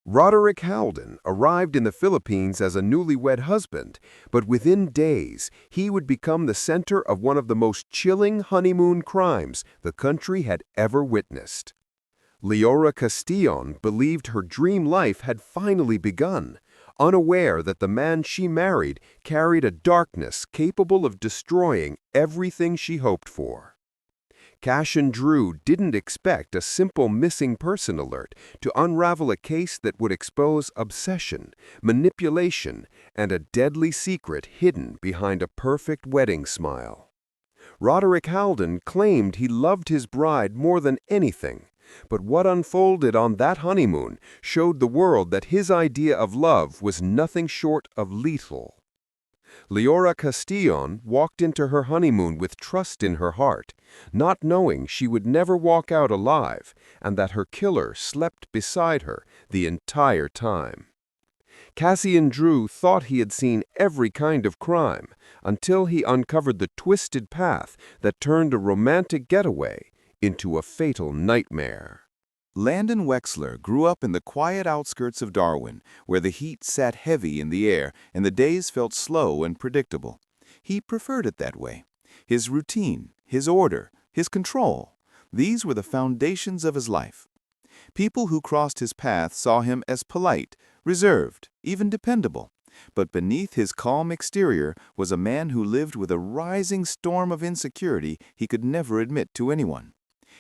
Roderick Haldon arrived in the Philippines as a newlywed husband, but within days, he would become the center of one of the most chilling honeymoon crimes the country had ever witnessed. Leora Castillon believed her dream life had finally begun, unaware that the man she married carried a darkness capable of destroying everything she hoped for. Cash and Drew didn't expect a simple missing person alert to unravel a case that would expose obsession, manipulation, and a deadly secret hidden behind a perfect wedding smile. Roderick Haldon claimed he loved his bride more than anything, but what unfolded on that honeymoon showed the world that his idea of love was nothing short of lethal. Leora Castillon walked into her honeymoon with trust in her heart, not knowing she would never walk out alive and that her killer slept beside her the entire time. Cassian Drew thought he had seen every kind of crime until he uncovered the twisted path that turned a romantic getaway into a fatal nightmare. Landon Wexler grew up in the quiet outskirts of Darwin, where the heat sat heavy in the air and the days felt slow and predictable. He preferred it that way. His routine, his order, his control, these were the foundations of his life. People who crossed his path saw him as polite, reserved, even dependable. But beneath his calm exterior was a man who lived with a rising storm of insecurity he could never admit to anyone.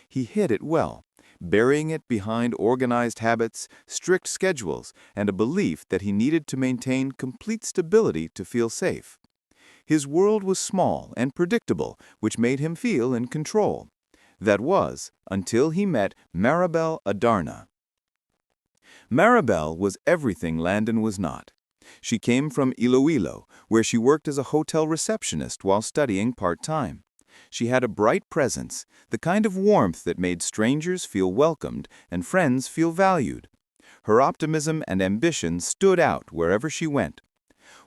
He hid it well, burying it behind organized habits, strict schedules, and a belief that he needed to maintain complete stability to feel safe. His world was small and predictable, which made him feel in control. That was, until he met Maribel Adarna. Maribel was everything Landon was not. She came from Iloilo, where she worked as a hotel receptionist while studying part-time. She had a bright presence, the kind of warmth that made strangers feel welcomed and friends feel valued. Her optimism and ambition stood out wherever she went.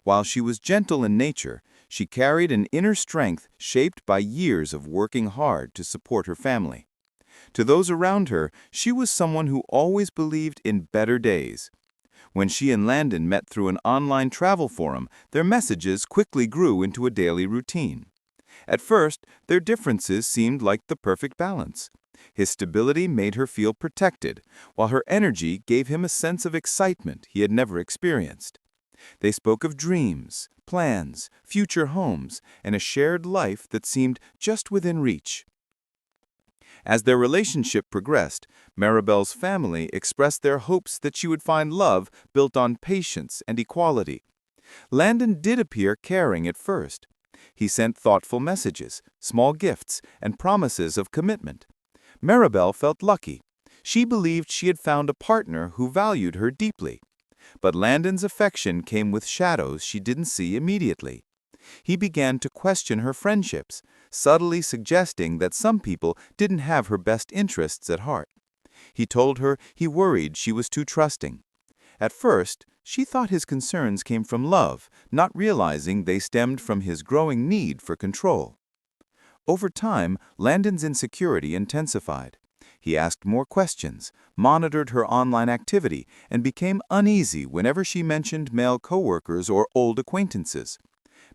While she was gentle in nature, she carried an inner strength shaped by years of working hard to support her family. To those around her, she was someone who always believed in better days. When she and Landon met through an online travel forum, their messages quickly grew into a daily routine. At first, their differences seemed like the perfect balance. His stability made her feel protected, while her energy gave him a sense of excitement he had never experienced. They spoke of dreams, plans, future homes, and a shared life that seemed just within reach. As their relationship progressed, Maribel's family expressed their hopes that she would find love built on patience and equality. Landon did appear caring at first. He sent thoughtful messages, small gifts, and promises of commitment. Maribel felt lucky. She believed she had found a partner who valued her deeply. But Landon's affection came with shadows she didn't see immediately. He began to question her friendships, subtly suggesting that some people didn't have her best interests at heart. He told her he worried she was too trusting. At first, she thought his concerns came from love, not realizing they stemmed from his growing need for control. Over time, Landon's insecurity intensified. He asked more questions, monitored her online activity, and became uneasy whenever she mentioned male coworkers or old acquaintances.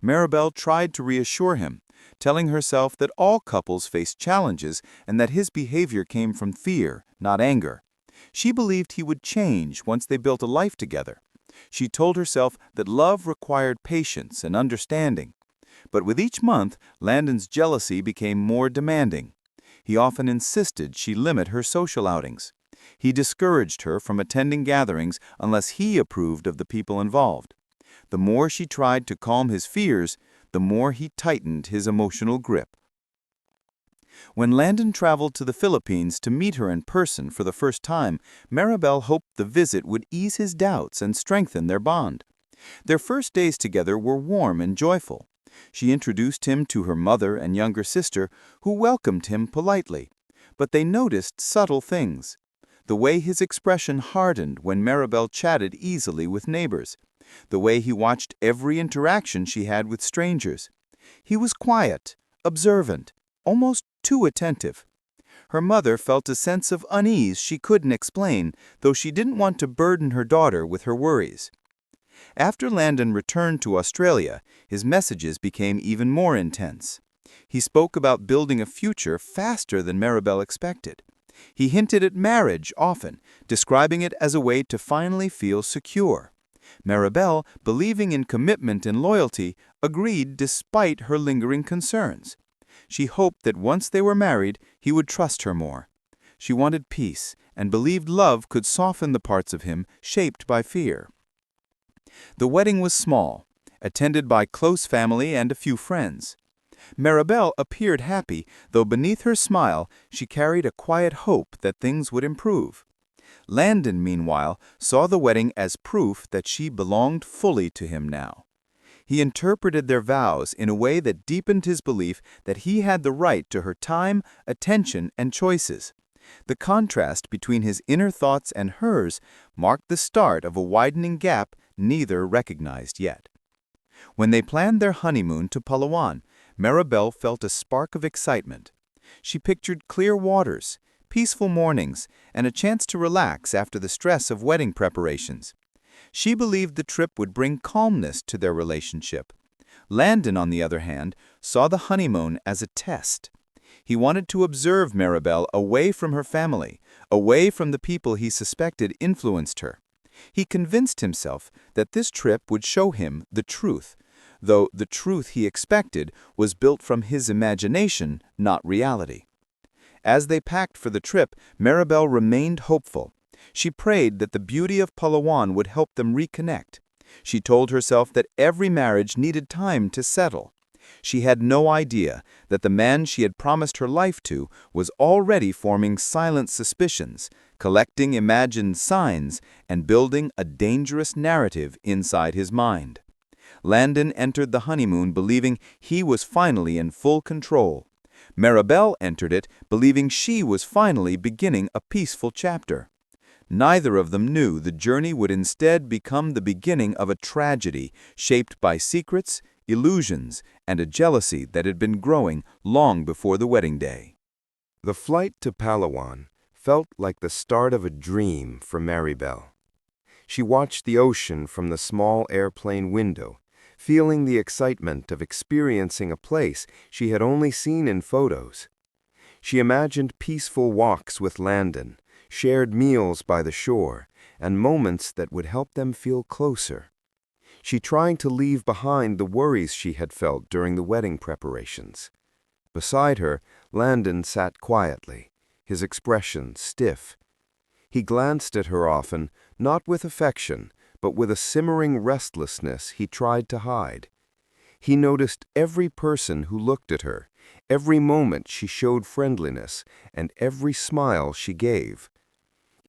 Maribel tried to reassure him, telling herself that all couples face challenges and that his behavior came from fear, not anger. She believed he would change once they built a life together. She told herself that love required patience and understanding. But with each month, Landon's jealousy became more demanding. He often insisted she limit her social outings. He discouraged her from attending gatherings unless he approved of the people involved. The more she tried to calm his fears, the more he tightened his emotional grip. When Landon traveled to the Philippines to meet her in person for the first time, Maribel hoped the visit would ease his doubts and strengthen their bond. Their first days together were warm and joyful. She introduced him to her mother and younger sister, who welcomed him politely. But they noticed subtle things. The way his expression hardened when Maribel chatted easily with neighbors. The way he watched every interaction she had with strangers. He was quiet, observant, almost too attentive. her mother felt a sense of unease she couldn't explain, though she didn't want to burden her daughter with her worries. After Landon returned to Australia, his messages became even more intense. He spoke about building a future faster than Mirell expected. He hinted at marriage often, describing it as a way to finally feel secure. Mirell, believing in commitment and loyalty, agreed despite her lingering concerns. She hoped that once they were married, he would trust her more. She wanted peace and believed love could soften the parts of him shaped by fear. The wedding was small, attended by close family and a few friends. Mirell appeared happy, though beneath her smile she carried a quiet hope that things would improve. Landon, meanwhile, saw the wedding as proof that she belonged fully to him now. He interpreted their vows in a way that deepened his belief that he had the right to her time, attention, and choices. The contrast between his inner thoughts and hers marked the start of a widening gap neither recognized yet. When they planned their honeymoon to Palawan, Mirell felt a spark of excitement. She pictured clear waters, peaceful mornings, and a chance to relax after the stress of wedding preparations. She believed the trip would bring calmness to their relationship. Landon, on the other hand, saw the honeymoon as a test. He wanted to observe Mirell away from her family, away from the people he suspected influenced her. He convinced himself that this trip would show him the truth, though the truth he expected was built from his imagination, not reality. As they packed for the trip, Mirell remained hopeful. She prayed that the beauty of Palawan would help them reconnect. She told herself that every marriage needed time to settle. She had no idea that the man she had promised her life to was already forming silent suspicions, collecting imagined signs, and building a dangerous narrative inside his mind. Landon entered the honeymoon believing he was finally in full control. Mirell entered it believing she was finally beginning a peaceful chapter. Neither of them knew the journey would instead become the beginning of a tragedy shaped by secrets, illusions, and a jealousy that had been growing long before the wedding day. The flight to Palawan felt like the start of a dream for Mirell. She watched the ocean from the small airplane window, feeling the excitement of experiencing a place she had only seen in photos. She imagined peaceful walks with Landon, shared meals by the shore, and moments that would help them feel closer. She tried to leave behind the worries she had felt during the wedding preparations. Beside her, Landon sat quietly, his expression stiff. He glanced at her often, not with affection, but with a simmering restlessness he tried to hide. He noticed every person who looked at her, every moment she showed friendliness, and every smile she gave.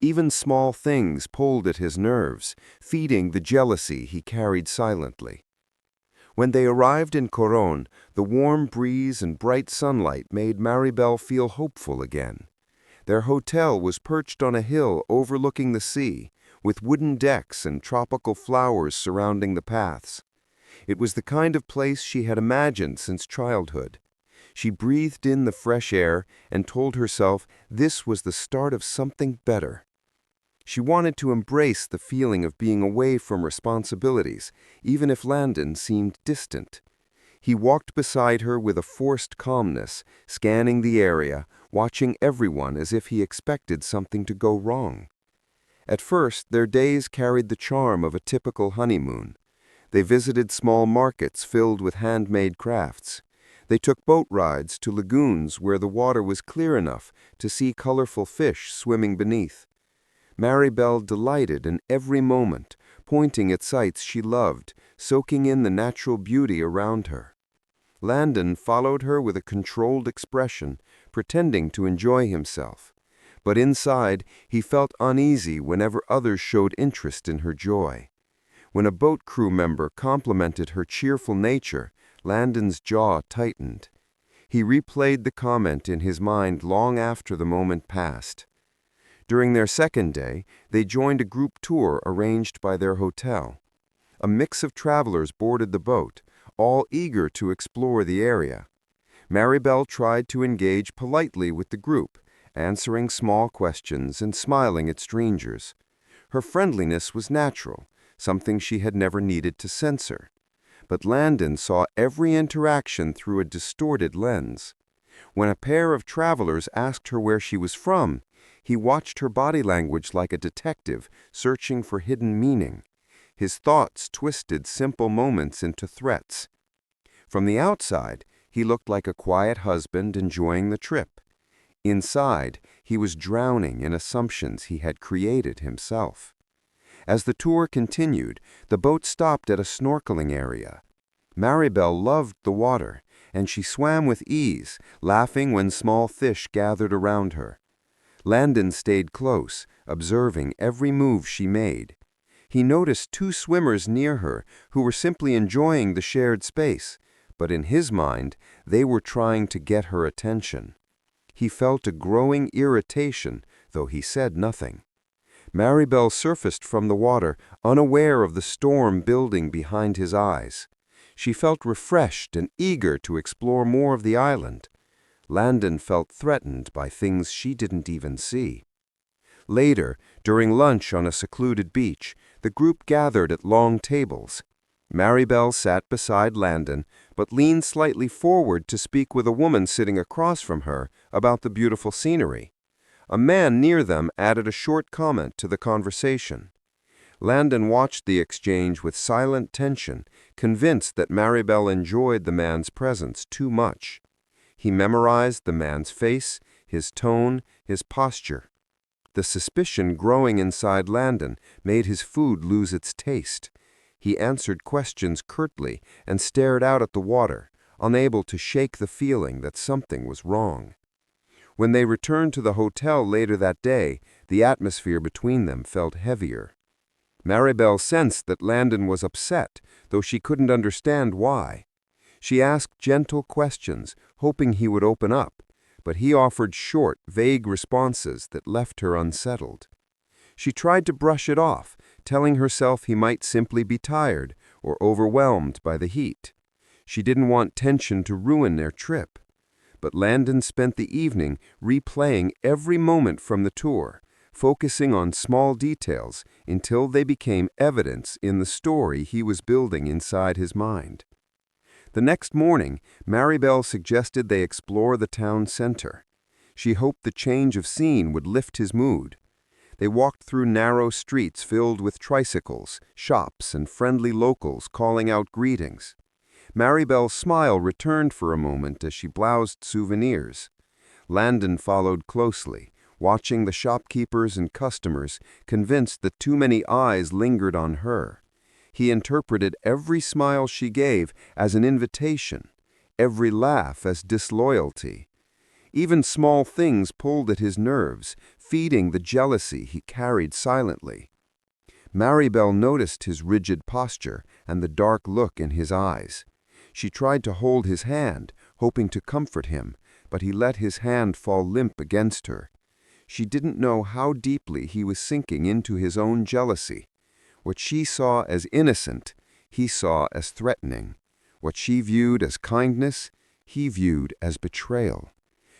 Even small things pulled at his nerves, feeding the jealousy he carried silently. When they arrived in Coron, the warm breeze and bright sunlight made Mirell feel hopeful again. Their hotel was perched on a hill overlooking the sea, with wooden decks and tropical flowers surrounding the paths. It was the kind of place she had imagined since childhood. She breathed in the fresh air and told herself this was the start of something better. She wanted to embrace the feeling of being away from responsibilities, even if Landon seemed distant. He walked beside her with a forced calmness, scanning the area, watching everyone as if he expected something to go wrong. At first, their days carried the charm of a typical honeymoon. They visited small markets filled with handmade crafts. They took boat rides to lagoons where the water was clear enough to see colorful fish swimming beneath. Mirell delighted in every moment, pointing at sights she loved, soaking in the natural beauty around her. Landon followed her with a controlled expression, pretending to enjoy himself. But inside, he felt uneasy whenever others showed interest in her joy. When a boat crew member complimented her cheerful nature, Landon's jaw tightened. He replayed the comment in his mind long after the moment passed. During their second day, they joined a group tour arranged by their hotel. A mix of travelers boarded the boat, all eager to explore the area. Mirell tried to engage politely with the group, answering small questions and smiling at strangers. Her friendliness was natural, something she had never needed to censor. But Landon saw every interaction through a distorted lens. When a pair of travelers asked her where she was from, he watched her body language like a detective searching for hidden meaning. His thoughts twisted simple moments into threats. From the outside, he looked like a quiet husband enjoying the trip. Inside, he was drowning in assumptions he had created himself. As the tour continued, the boat stopped at a snorkeling area. Maribel loved the water, and she swam with ease, laughing when small fish gathered around her. Landon stayed close, observing every move she made. He noticed two swimmers near her who were simply enjoying the shared space, but in his mind, they were trying to get her attention. He felt a growing irritation, though he said nothing. Maribel surfaced from the water, unaware of the storm building behind his eyes. She felt refreshed and eager to explore more of the island. Landon felt threatened by things she didn't even see. Later, during lunch on a secluded beach, the group gathered at long tables. Maribel sat beside Landon, but leaned slightly forward to speak with a woman sitting across from her about the beautiful scenery. A man near them added a short comment to the conversation. Landon watched the exchange with silent tension, convinced that Maribel enjoyed the man's presence too much. He memorized the man's face, his tone, his posture. The suspicion growing inside Landon made his food lose its taste. He answered questions curtly and stared out at the water, unable to shake the feeling that something was wrong. When they returned to the hotel later that day, the atmosphere between them felt heavier. Maribel sensed that Landon was upset, though she couldn't understand why. She asked gentle questions, hoping he would open up, but he offered short, vague responses that left her unsettled. She tried to brush it off, telling herself he might simply be tired or overwhelmed by the heat. She didn't want tension to ruin their trip. But Landon spent the evening replaying every moment from the tour, focusing on small details until they became evidence in the story he was building inside his mind. The next morning, Maribel suggested they explore the town center. She hoped the change of scene would lift his mood. They walked through narrow streets filled with tricycles, shops, and friendly locals calling out greetings. Maribel's smile returned for a moment as she browsed souvenirs. Landon followed closely, watching the shopkeepers and customers, convinced that too many eyes lingered on her. He interpreted every smile she gave as an invitation, every laugh as disloyalty. Even small things pulled at his nerves, feeding the jealousy he carried silently. Maribel noticed his rigid posture and the dark look in his eyes. She tried to hold his hand, hoping to comfort him, but he let his hand fall limp against her. She didn't know how deeply he was sinking into his own jealousy. What she saw as innocent, he saw as threatening. What she viewed as kindness, he viewed as betrayal.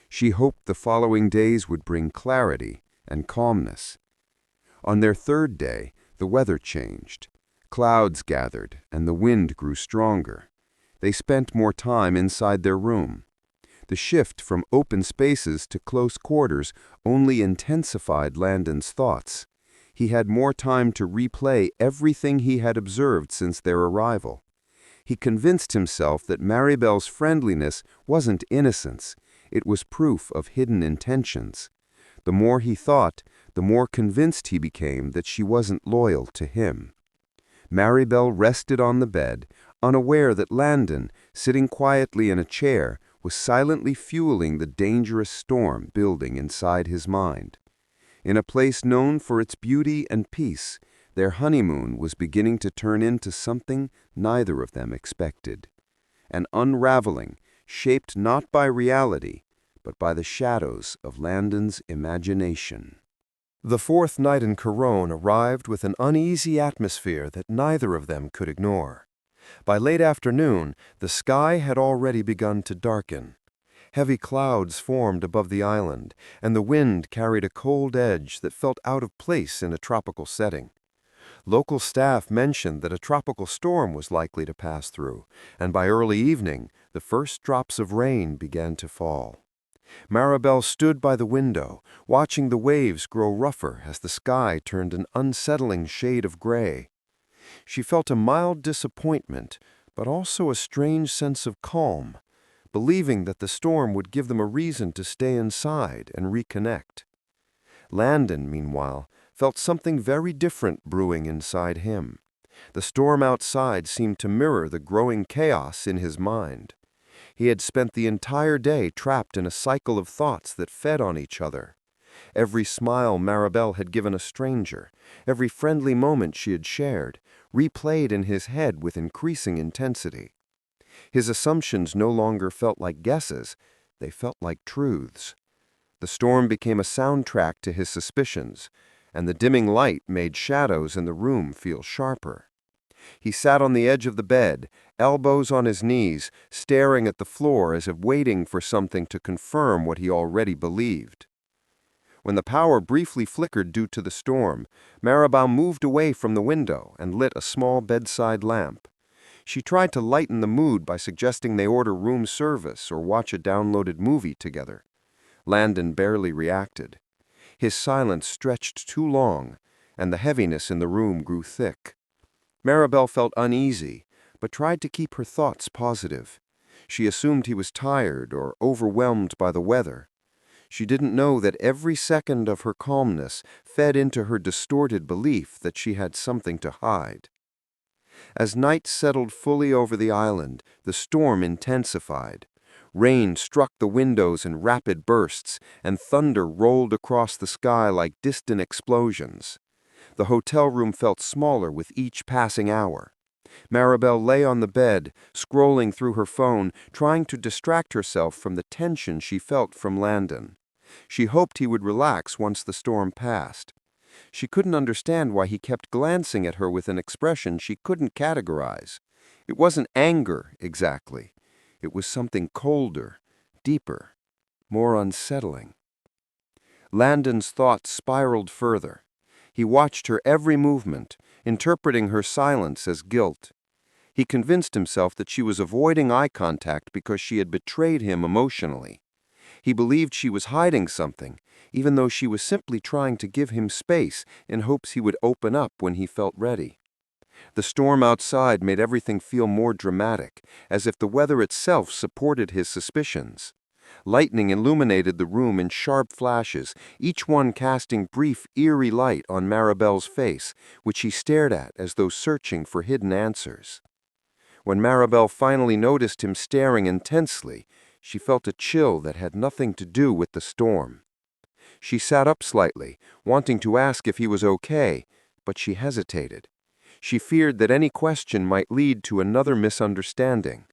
She hoped the following days would bring clarity and calmness. On their third day, the weather changed. Clouds gathered, and the wind grew stronger. They spent more time inside their room. The shift from open spaces to close quarters only intensified Landon's thoughts. He had more time to replay everything he had observed since their arrival. He convinced himself that Maribel's friendliness wasn't innocence. It was proof of hidden intentions. The more he thought, the more convinced he became that she wasn't loyal to him. Maribel rested on the bed, unaware that Landon, sitting quietly in a chair, was silently fueling the dangerous storm building inside his mind. In a place known for its beauty and peace, their honeymoon was beginning to turn into something neither of them expected. An unraveling, shaped not by reality, but by the shadows of Landon's imagination. The fourth night in Coron arrived with an uneasy atmosphere that neither of them could ignore. By late afternoon, the sky had already begun to darken. Heavy clouds formed above the island, and the wind carried a cold edge that felt out of place in a tropical setting. Local staff mentioned that a tropical storm was likely to pass through, and by early evening, the first drops of rain began to fall. Mirabel stood by the window, watching the waves grow rougher as the sky turned an unsettling shade of gray. She felt a mild disappointment, but also a strange sense of calm, believing that the storm would give them a reason to stay inside and reconnect. Landon, meanwhile, felt something very different brewing inside him. The storm outside seemed to mirror the growing chaos in his mind. He had spent the entire day trapped in a cycle of thoughts that fed on each other. Every smile Mirabel had given a stranger, every friendly moment she had shared, replayed in his head with increasing intensity. His assumptions no longer felt like guesses, they felt like truths. The storm became a soundtrack to his suspicions, and the dimming light made shadows in the room feel sharper. He sat on the edge of the bed, elbows on his knees, staring at the floor as if waiting for something to confirm what he already believed. When the power briefly flickered due to the storm, Mirabel moved away from the window and lit a small bedside lamp. She tried to lighten the mood by suggesting they order room service or watch a downloaded movie together. Landon barely reacted. His silence stretched too long, and the heaviness in the room grew thick. Mirabel felt uneasy, but tried to keep her thoughts positive. She assumed he was tired or overwhelmed by the weather. She didn't know that every second of her calmness fed into her distorted belief that she had something to hide. As night settled fully over the island, the storm intensified. Rain struck the windows in rapid bursts, and thunder rolled across the sky like distant explosions. The hotel room felt smaller with each passing hour. Mirabel lay on the bed, scrolling through her phone, trying to distract herself from the tension she felt from Landon. She hoped he would relax once the storm passed. She couldn't understand why he kept glancing at her with an expression she couldn't categorize. It wasn't anger, exactly. It was something colder, deeper, more unsettling. Landon's thoughts spiraled further. He watched her every movement, interpreting her silence as guilt. He convinced himself that she was avoiding eye contact because she had betrayed him emotionally. He believed she was hiding something, even though she was simply trying to give him space in hopes he would open up when he felt ready. The storm outside made everything feel more dramatic, as if the weather itself supported his suspicions. Lightning illuminated the room in sharp flashes, each one casting brief, eerie light on Mirabel's face, which he stared at as though searching for hidden answers. When Mirabel finally noticed him staring intensely, she felt a chill that had nothing to do with the storm. She sat up slightly, wanting to ask if he was okay, but she hesitated. She feared that any question might lead to another misunderstanding.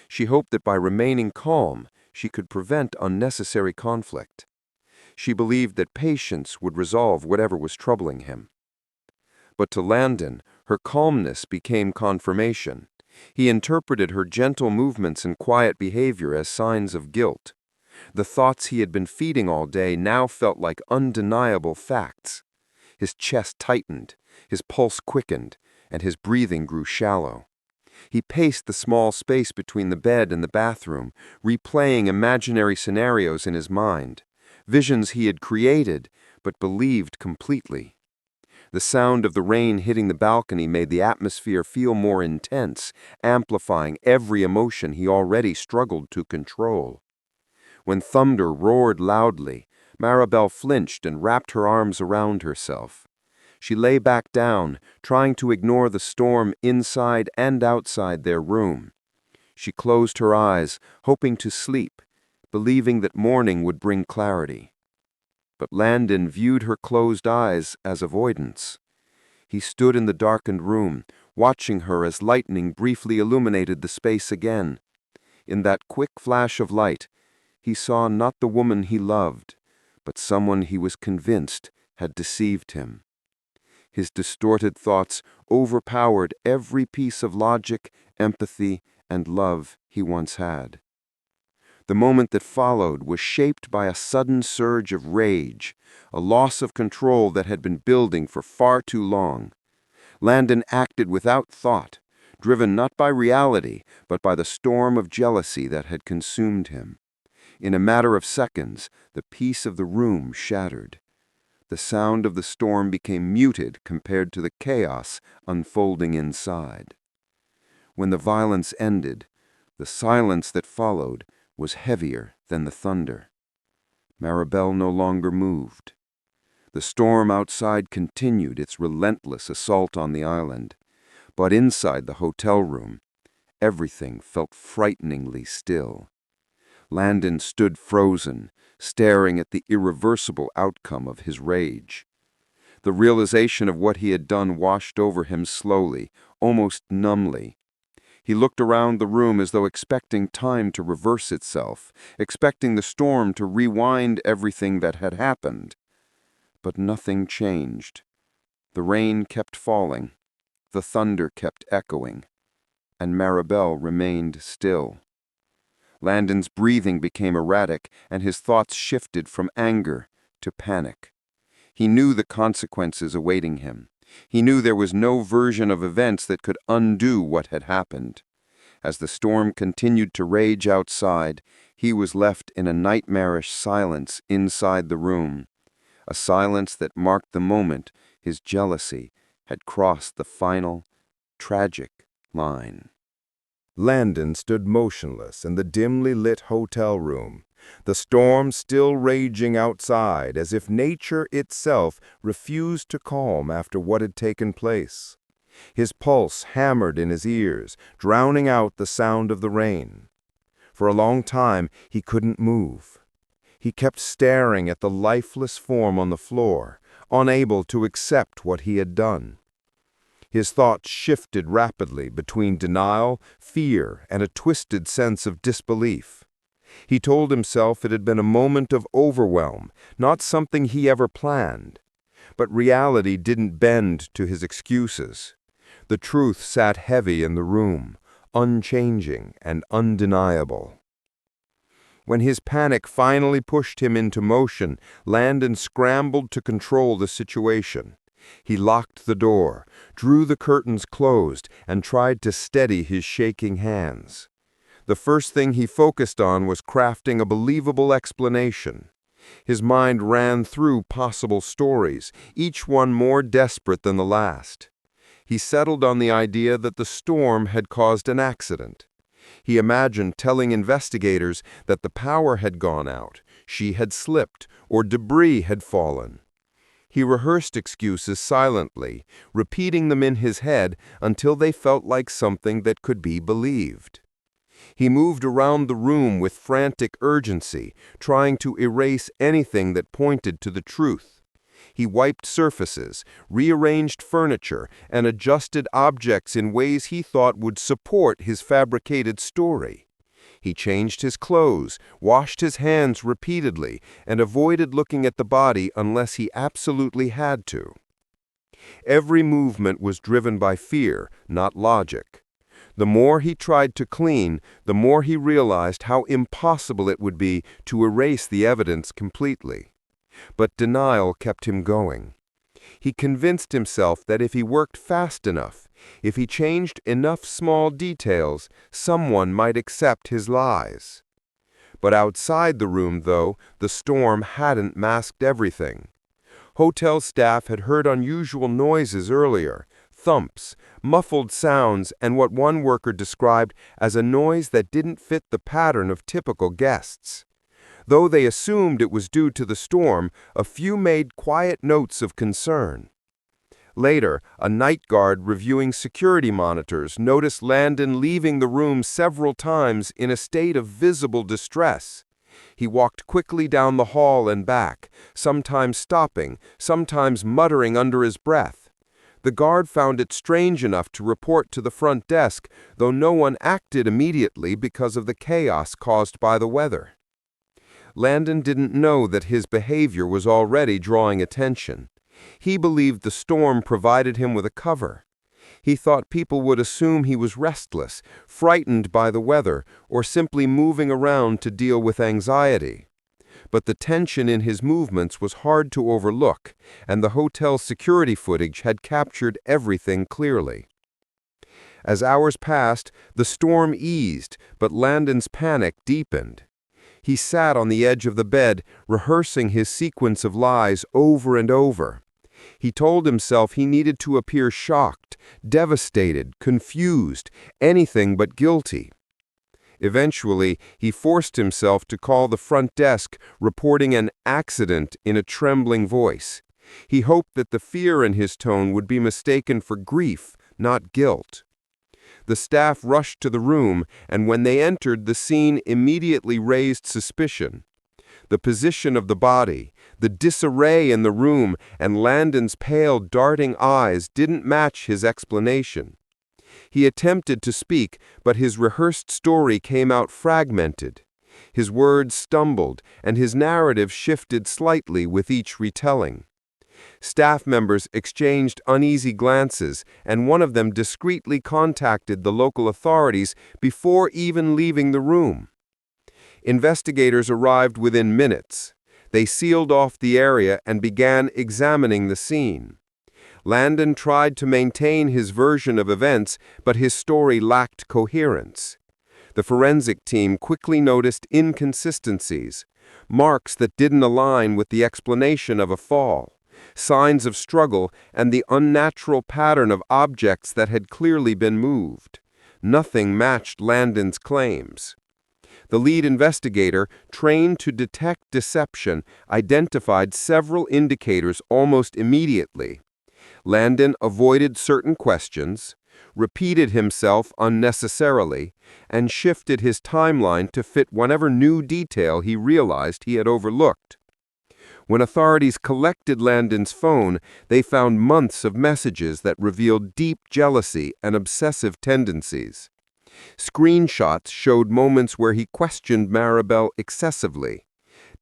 She hoped that by remaining calm, she could prevent unnecessary conflict. She believed that patience would resolve whatever was troubling him. But to Landon, her calmness became confirmation. He interpreted her gentle movements and quiet behavior as signs of guilt. The thoughts he had been feeding all day now felt like undeniable facts. His chest tightened, his pulse quickened, and his breathing grew shallow. He paced the small space between the bed and the bathroom, replaying imaginary scenarios in his mind, visions he had created but believed completely. The sound of the rain hitting the balcony made the atmosphere feel more intense, amplifying every emotion he already struggled to control. When thunder roared loudly, Mirabel flinched and wrapped her arms around herself. She lay back down, trying to ignore the storm inside and outside their room. She closed her eyes, hoping to sleep, believing that morning would bring clarity. But Landon viewed her closed eyes as avoidance. He stood in the darkened room, watching her as lightning briefly illuminated the space again. In that quick flash of light, he saw not the woman he loved, but someone he was convinced had deceived him. His distorted thoughts overpowered every piece of logic, empathy, and love he once had. The moment that followed was shaped by a sudden surge of rage, a loss of control that had been building for far too long. Landon acted without thought, driven not by reality, but by the storm of jealousy that had consumed him. In a matter of seconds, the peace of the room shattered. The sound of the storm became muted compared to the chaos unfolding inside. When the violence ended, the silence that followed was heavier than the thunder. Mirell no longer moved. The storm outside continued its relentless assault on the island, but inside the hotel room, everything felt frighteningly still. Landon stood frozen, staring at the irreversible outcome of his rage. The realization of what he had done washed over him slowly, almost numbly. He looked around the room as though expecting time to reverse itself, expecting the storm to rewind everything that had happened. But nothing changed. The rain kept falling, the thunder kept echoing, and Mirell remained still. Landon's breathing became erratic, and his thoughts shifted from anger to panic. He knew the consequences awaiting him. He knew there was no version of events that could undo what had happened. As the storm continued to rage outside, he was left in a nightmarish silence inside the room, a silence that marked the moment his jealousy had crossed the final, tragic line. Landon stood motionless in the dimly lit hotel room, the storm still raging outside as if nature itself refused to calm after what had taken place. His pulse hammered in his ears, drowning out the sound of the rain. For a long time, he couldn't move. He kept staring at the lifeless form on the floor, unable to accept what he had done. His thoughts shifted rapidly between denial, fear, and a twisted sense of disbelief. He told himself it had been a moment of overwhelm, not something he ever planned. But reality didn't bend to his excuses. The truth sat heavy in the room, unchanging and undeniable. When his panic finally pushed him into motion, Landon scrambled to control the situation. He locked the door, drew the curtains closed, and tried to steady his shaking hands. The first thing he focused on was crafting a believable explanation. His mind ran through possible stories, each one more desperate than the last. He settled on the idea that the storm had caused an accident. He imagined telling investigators that the power had gone out, she had slipped, or debris had fallen. He rehearsed excuses silently, repeating them in his head until they felt like something that could be believed. He moved around the room with frantic urgency, trying to erase anything that pointed to the truth. He wiped surfaces, rearranged furniture, and adjusted objects in ways he thought would support his fabricated story. He changed his clothes, washed his hands repeatedly, and avoided looking at the body unless he absolutely had to. Every movement was driven by fear, not logic. The more he tried to clean, the more he realized how impossible it would be to erase the evidence completely. But denial kept him going. He convinced himself that if he worked fast enough, if he changed enough small details, someone might accept his lies. But outside the room, though, the storm hadn't masked everything. Hotel staff had heard unusual noises earlier, thumps, muffled sounds, and what one worker described as a noise that didn't fit the pattern of typical guests. Though they assumed it was due to the storm, a few made quiet notes of concern. Later, a night guard reviewing security monitors noticed Landon leaving the room several times in a state of visible distress. He walked quickly down the hall and back, sometimes stopping, sometimes muttering under his breath. The guard found it strange enough to report to the front desk, though no one acted immediately because of the chaos caused by the weather. Landon didn't know that his behavior was already drawing attention. He believed the storm provided him with a cover. He thought people would assume he was restless, frightened by the weather, or simply moving around to deal with anxiety. But the tension in his movements was hard to overlook, and the hotel's security footage had captured everything clearly. As hours passed, the storm eased, but Landon's panic deepened. He sat on the edge of the bed, rehearsing his sequence of lies over and over. He told himself he needed to appear shocked, devastated, confused, anything but guilty. Eventually, he forced himself to call the front desk, reporting an accident in a trembling voice. He hoped that the fear in his tone would be mistaken for grief, not guilt. The staff rushed to the room, and when they entered, the scene immediately raised suspicion. The position of the body, the disarray in the room, and Landon's pale, darting eyes didn't match his explanation. He attempted to speak, but his rehearsed story came out fragmented. His words stumbled, and his narrative shifted slightly with each retelling. Staff members exchanged uneasy glances, and one of them discreetly contacted the local authorities before even leaving the room. Investigators arrived within minutes. They sealed off the area and began examining the scene. Landon tried to maintain his version of events, but his story lacked coherence. The forensic team quickly noticed inconsistencies, marks that didn't align with the explanation of a fall, signs of struggle, and the unnatural pattern of objects that had clearly been moved. Nothing matched Landon's claims. The lead investigator, trained to detect deception, identified several indicators almost immediately. Landon avoided certain questions, repeated himself unnecessarily, and shifted his timeline to fit whatever new detail he realized he had overlooked. When authorities collected Landon's phone, they found months of messages that revealed deep jealousy and obsessive tendencies. Screenshots showed moments where he questioned Mirell excessively.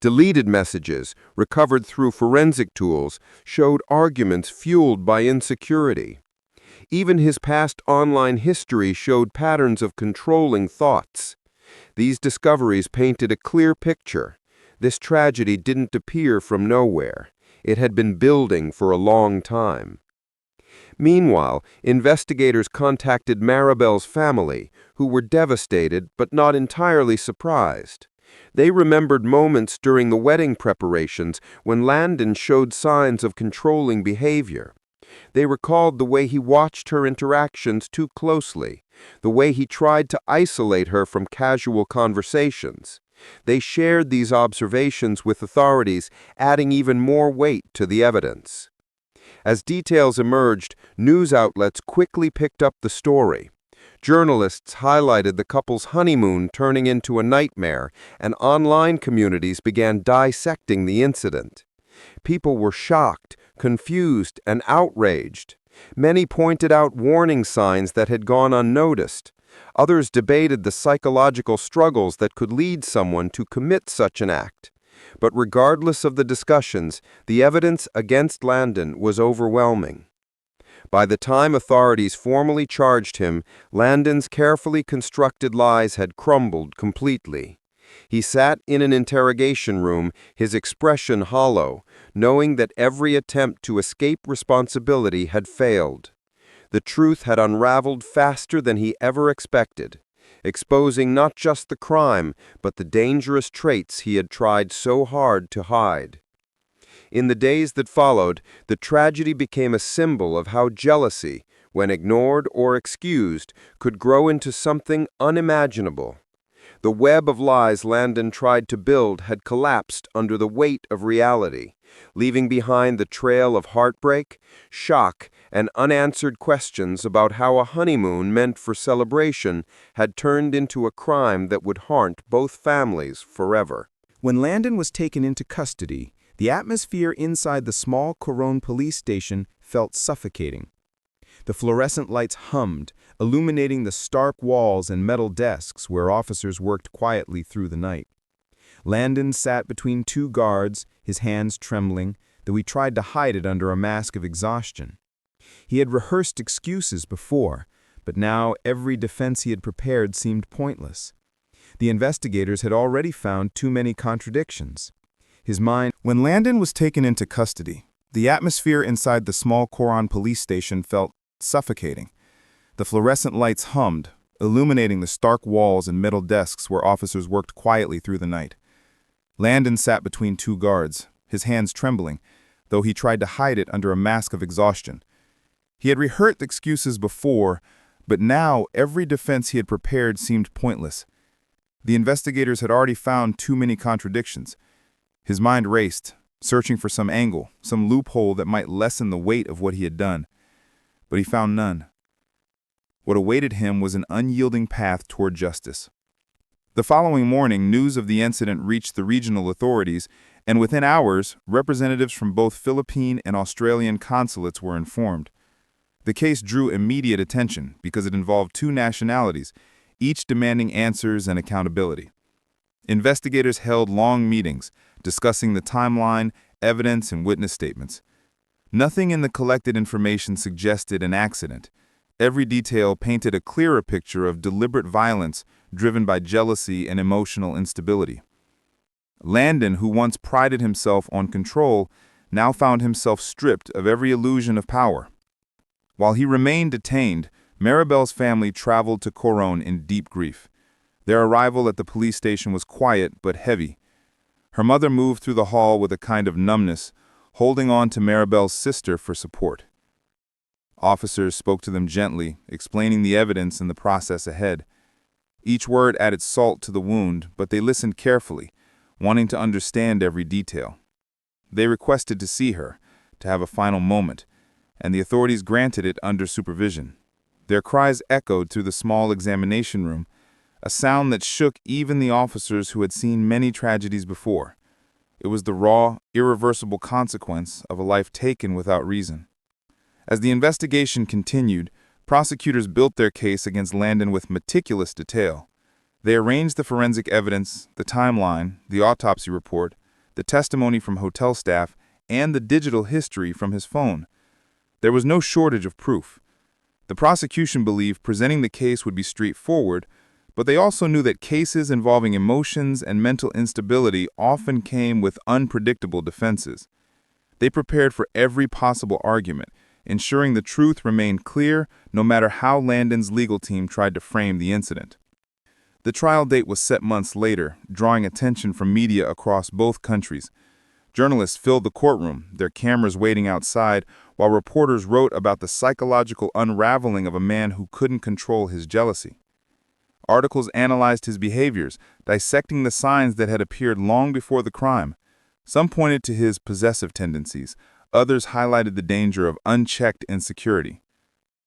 Deleted messages, recovered through forensic tools, showed arguments fueled by insecurity. Even his past online history showed patterns of controlling thoughts. These discoveries painted a clear picture. This tragedy didn't appear from nowhere. It had been building for a long time. Meanwhile, investigators contacted Mirell's family, who were devastated but not entirely surprised. They remembered moments during the wedding preparations when Landon showed signs of controlling behavior. They recalled the way he watched her interactions too closely, the way he tried to isolate her from casual conversations. They shared these observations with authorities, adding even more weight to the evidence. As details emerged, news outlets quickly picked up the story. Journalists highlighted the couple's honeymoon turning into a nightmare, and online communities began dissecting the incident. People were shocked, confused, and outraged. Many pointed out warning signs that had gone unnoticed. Others debated the psychological struggles that could lead someone to commit such an act. But regardless of the discussions, the evidence against Landon was overwhelming. By the time authorities formally charged him, Landon's carefully constructed lies had crumbled completely. He sat in an interrogation room, his expression hollow, knowing that every attempt to escape responsibility had failed. The truth had unraveled faster than he ever expected, exposing not just the crime, but the dangerous traits he had tried so hard to hide. In the days that followed, the tragedy became a symbol of how jealousy, when ignored or excused, could grow into something unimaginable. The web of lies Landon tried to build had collapsed under the weight of reality, leaving behind the trail of heartbreak, shock, and unanswered questions about how a honeymoon meant for celebration had turned into a crime that would haunt both families forever. When Landon was taken into custody, the atmosphere inside the small Coron police station felt suffocating. The fluorescent lights hummed, illuminating the stark walls and metal desks where officers worked quietly through the night. Landon sat between two guards, his hands trembling, though he tried to hide it under a mask of exhaustion. He had rehearsed excuses before, but now every defense he had prepared seemed pointless. The investigators had already found too many contradictions. His mind. When Landon was taken into custody, the atmosphere inside the small Coron police station felt suffocating. The fluorescent lights hummed, illuminating the stark walls and metal desks where officers worked quietly through the night. Landon sat between two guards, his hands trembling, though he tried to hide it under a mask of exhaustion. He had rehearsed excuses before, but now every defense he had prepared seemed pointless. The investigators had already found too many contradictions. His mind raced, searching for some angle, some loophole that might lessen the weight of what he had done. But he found none. What awaited him was an unyielding path toward justice. The following morning, news of the incident reached the regional authorities, and within hours, representatives from both Philippine and Australian consulates were informed. The case drew immediate attention because it involved two nationalities, each demanding answers and accountability. Investigators held long meetings, discussing the timeline, evidence, and witness statements. Nothing in the collected information suggested an accident. Every detail painted a clearer picture of deliberate violence driven by jealousy and emotional instability. Landon, who once prided himself on control, now found himself stripped of every illusion of power. While he remained detained, Mirell's family traveled to Coron in deep grief. Their arrival at the police station was quiet but heavy. Her mother moved through the hall with a kind of numbness, holding on to Mirell's sister for support. Officers spoke to them gently, explaining the evidence and the process ahead. Each word added salt to the wound, but they listened carefully, wanting to understand every detail. They requested to see her, to have a final moment, and the authorities granted it under supervision. Their cries echoed through the small examination room, a sound that shook even the officers who had seen many tragedies before. It was the raw, irreversible consequence of a life taken without reason. As the investigation continued, prosecutors built their case against Landon with meticulous detail. They arranged the forensic evidence, the timeline, the autopsy report, the testimony from hotel staff, and the digital history from his phone. There was no shortage of proof. The prosecution believed presenting the case would be straightforward, but they also knew that cases involving emotions and mental instability often came with unpredictable defenses. They prepared for every possible argument, ensuring the truth remained clear no matter how Landon's legal team tried to frame the incident. The trial date was set months later, drawing attention from media across both countries. Journalists filled the courtroom, their cameras waiting outside, while reporters wrote about the psychological unraveling of a man who couldn't control his jealousy. Articles analyzed his behaviors, dissecting the signs that had appeared long before the crime. Some pointed to his possessive tendencies, others highlighted the danger of unchecked insecurity.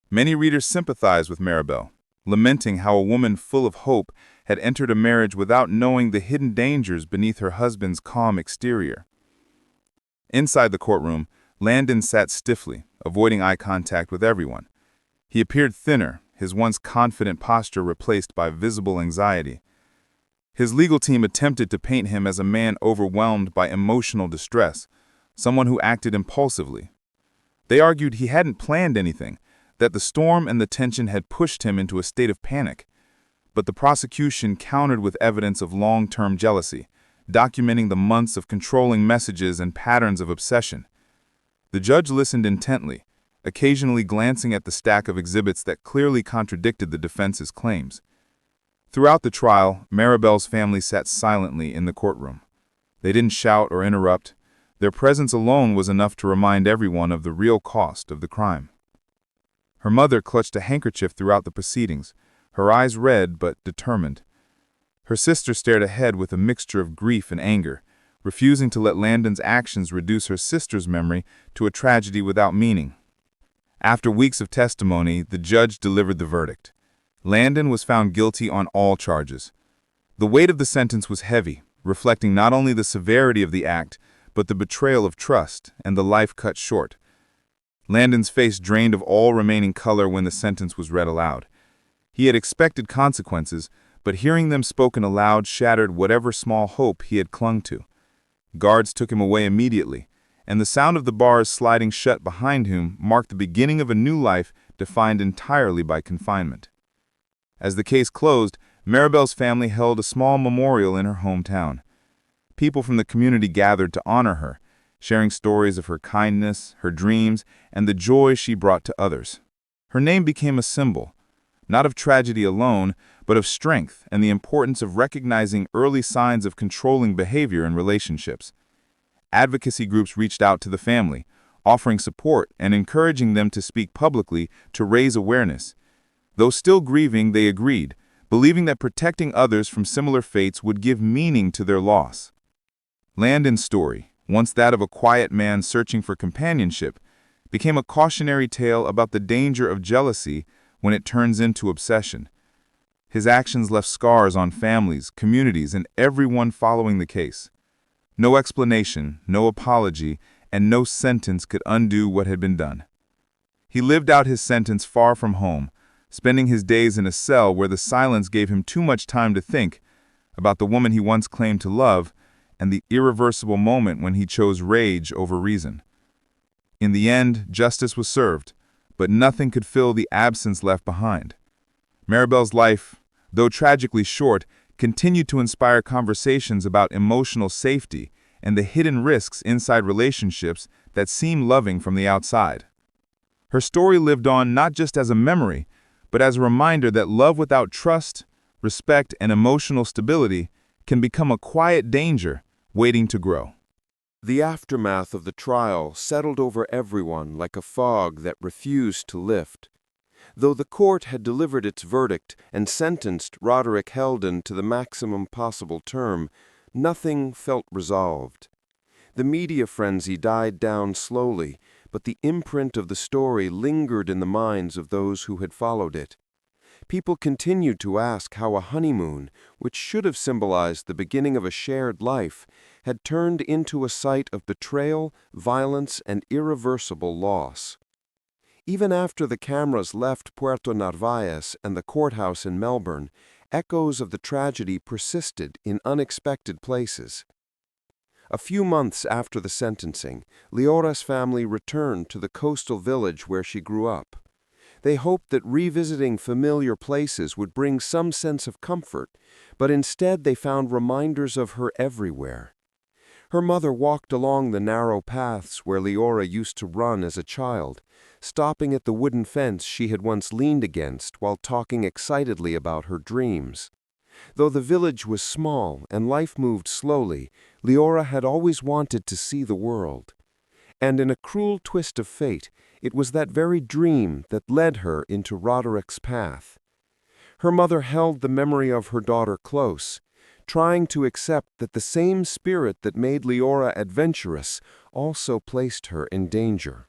Many readers sympathized with Mirell, lamenting how a woman full of hope had entered a marriage without knowing the hidden dangers beneath her husband's calm exterior. Inside the courtroom, Landon sat stiffly, avoiding eye contact with everyone. He appeared thinner, his once confident posture replaced by visible anxiety. His legal team attempted to paint him as a man overwhelmed by emotional distress, someone who acted impulsively. They argued he hadn't planned anything, that the storm and the tension had pushed him into a state of panic. But the prosecution countered with evidence of long-term jealousy, documenting the months of controlling messages and patterns of obsession. The judge listened intently, occasionally glancing at the stack of exhibits that clearly contradicted the defense's claims. Throughout the trial, Mirell's family sat silently in the courtroom. They didn't shout or interrupt. Their presence alone was enough to remind everyone of the real cost of the crime. Her mother clutched a handkerchief throughout the proceedings, her eyes red but determined. Her sister stared ahead with a mixture of grief and anger, refusing to let Landon's actions reduce her sister's memory to a tragedy without meaning. After weeks of testimony, the judge delivered the verdict. Landon was found guilty on all charges. The weight of the sentence was heavy, reflecting not only the severity of the act, but the betrayal of trust and the life cut short. Landon's face drained of all remaining color when the sentence was read aloud. He had expected consequences, but hearing them spoken aloud shattered whatever small hope he had clung to. Guards took him away immediately, and the sound of the bars sliding shut behind him marked the beginning of a new life defined entirely by confinement. As the case closed, Mirabel's family held a small memorial in her hometown. People from the community gathered to honor her, sharing stories of her kindness, her dreams, and the joy she brought to others. Her name became a symbol, not of tragedy alone, but of strength and the importance of recognizing early signs of controlling behavior in relationships. Advocacy groups reached out to the family, offering support and encouraging them to speak publicly to raise awareness. Though still grieving, they agreed, believing that protecting others from similar fates would give meaning to their loss. Landon's story, once that of a quiet man searching for companionship, became a cautionary tale about the danger of jealousy when it turns into obsession. His actions left scars on families, communities, and everyone following the case. No explanation, no apology, and no sentence could undo what had been done. He lived out his sentence far from home, spending his days in a cell where the silence gave him too much time to think about the woman he once claimed to love and the irreversible moment when he chose rage over reason. In the end, justice was served, but nothing could fill the absence left behind. Mirabel's life, though tragically short, continued to inspire conversations about emotional safety and the hidden risks inside relationships that seem loving from the outside. Her story lived on not just as a memory, but as a reminder that love without trust, respect, and emotional stability can become a quiet danger waiting to grow. The aftermath of the trial settled over everyone like a fog that refused to lift. Though the court had delivered its verdict and sentenced Roderick Heldon to the maximum possible term, nothing felt resolved. The media frenzy died down slowly, but the imprint of the story lingered in the minds of those who had followed it. People continued to ask how a honeymoon, which should have symbolized the beginning of a shared life, had turned into a site of betrayal, violence, and irreversible loss. Even after the cameras left Puerto Narvaez and the courthouse in Melbourne, echoes of the tragedy persisted in unexpected places. A few months after the sentencing, Leora's family returned to the coastal village where she grew up. They hoped that revisiting familiar places would bring some sense of comfort, but instead they found reminders of her everywhere. Her mother walked along the narrow paths where Leora used to run as a child, stopping at the wooden fence she had once leaned against while talking excitedly about her dreams. Though the village was small and life moved slowly, Leora had always wanted to see the world. And in a cruel twist of fate, it was that very dream that led her into Roderick's path. Her mother held the memory of her daughter close, trying to accept that the same spirit that made Leora adventurous also placed her in danger.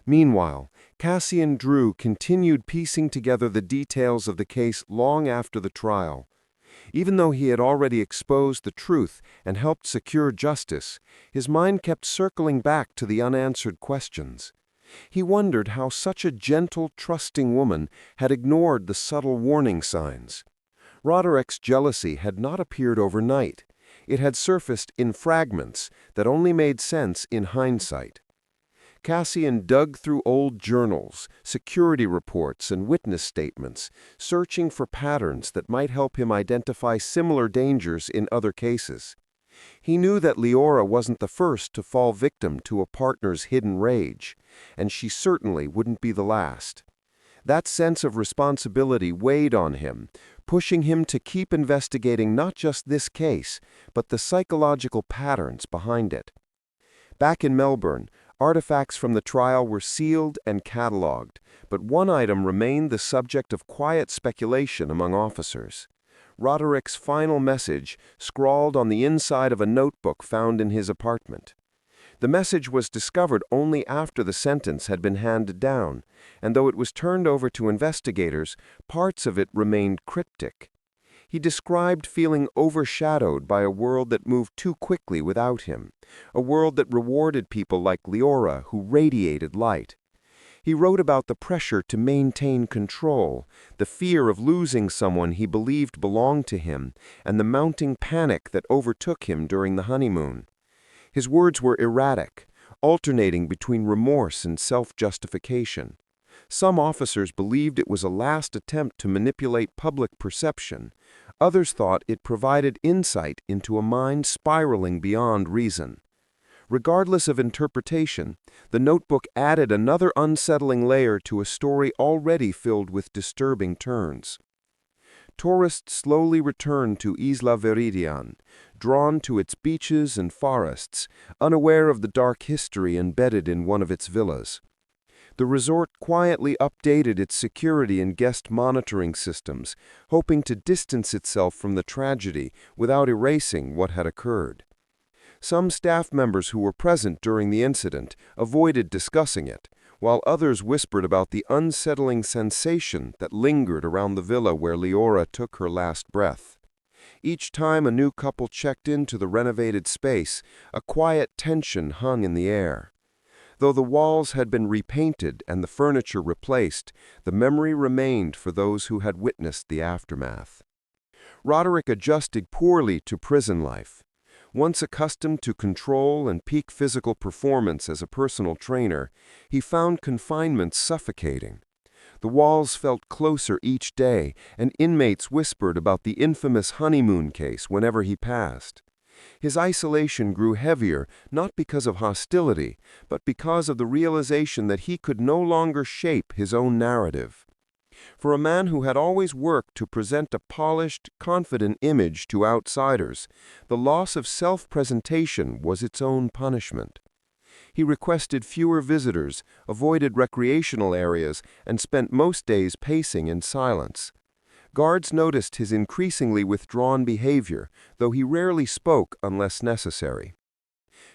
Meanwhile, Cassian Drew continued piecing together the details of the case long after the trial. Even though he had already exposed the truth and helped secure justice, his mind kept circling back to the unanswered questions. He wondered how such a gentle, trusting woman had ignored the subtle warning signs. Roderick's jealousy had not appeared overnight. It had surfaced in fragments that only made sense in hindsight. Cassian dug through old journals, security reports, and witness statements, searching for patterns that might help him identify similar dangers in other cases. He knew that Leora wasn't the first to fall victim to a partner's hidden rage, and she certainly wouldn't be the last. That sense of responsibility weighed on him, pushing him to keep investigating not just this case, but the psychological patterns behind it. Back in Melbourne, artifacts from the trial were sealed and catalogued, but one item remained the subject of quiet speculation among officers. Roderick's final message, scrawled on the inside of a notebook found in his apartment. The message was discovered only after the sentence had been handed down, and though it was turned over to investigators, parts of it remained cryptic. He described feeling overshadowed by a world that moved too quickly without him, a world that rewarded people like Leora who radiated light. He wrote about the pressure to maintain control, the fear of losing someone he believed belonged to him, and the mounting panic that overtook him during the honeymoon. His words were erratic, alternating between remorse and self-justification. Some officers believed it was a last attempt to manipulate public perception. Others thought it provided insight into a mind spiraling beyond reason. Regardless of interpretation, the notebook added another unsettling layer to a story already filled with disturbing turns. Tourists slowly returned to Isla Viridian, drawn to its beaches and forests, unaware of the dark history embedded in one of its villas. The resort quietly updated its security and guest monitoring systems, hoping to distance itself from the tragedy without erasing what had occurred. Some staff members who were present during the incident avoided discussing it, while others whispered about the unsettling sensation that lingered around the villa where Elara took her last breath. Each time a new couple checked into the renovated space, a quiet tension hung in the air. Though the walls had been repainted and the furniture replaced, the memory remained for those who had witnessed the aftermath. Roderick adjusted poorly to prison life. Once accustomed to control and peak physical performance as a personal trainer, he found confinement suffocating. The walls felt closer each day, and inmates whispered about the infamous Honeymoon case whenever he passed. His isolation grew heavier, not because of hostility, but because of the realization that he could no longer shape his own narrative. For a man who had always worked to present a polished, confident image to outsiders, the loss of self-presentation was its own punishment. He requested fewer visitors, avoided recreational areas, and spent most days pacing in silence. Guards noticed his increasingly withdrawn behavior, though he rarely spoke unless necessary.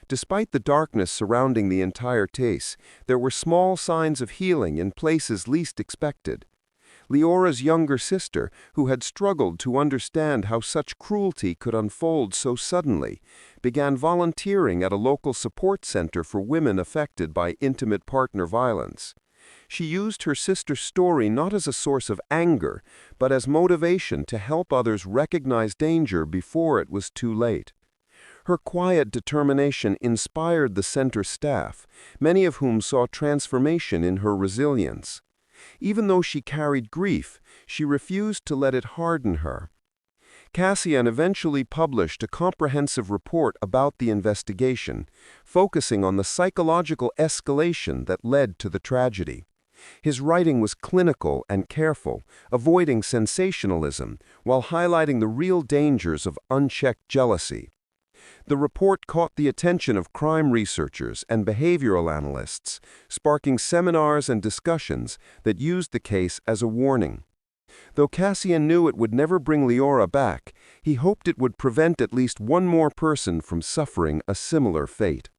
Despite the darkness surrounding the entire case, there were small signs of healing in places least expected. Leora's younger sister, who had struggled to understand how such cruelty could unfold so suddenly, began volunteering at a local support center for women affected by intimate partner violence. She used her sister's story not as a source of anger, but as motivation to help others recognize danger before it was too late. Her quiet determination inspired the center staff, many of whom saw transformation in her resilience. Even though she carried grief, she refused to let it harden her. Cassian eventually published a comprehensive report about the investigation, focusing on the psychological escalation that led to the tragedy. His writing was clinical and careful, avoiding sensationalism while highlighting the real dangers of unchecked jealousy. The report caught the attention of crime researchers and behavioral analysts, sparking seminars and discussions that used the case as a warning. Though Cassian knew it would never bring Elara back, he hoped it would prevent at least one more person from suffering a similar fate.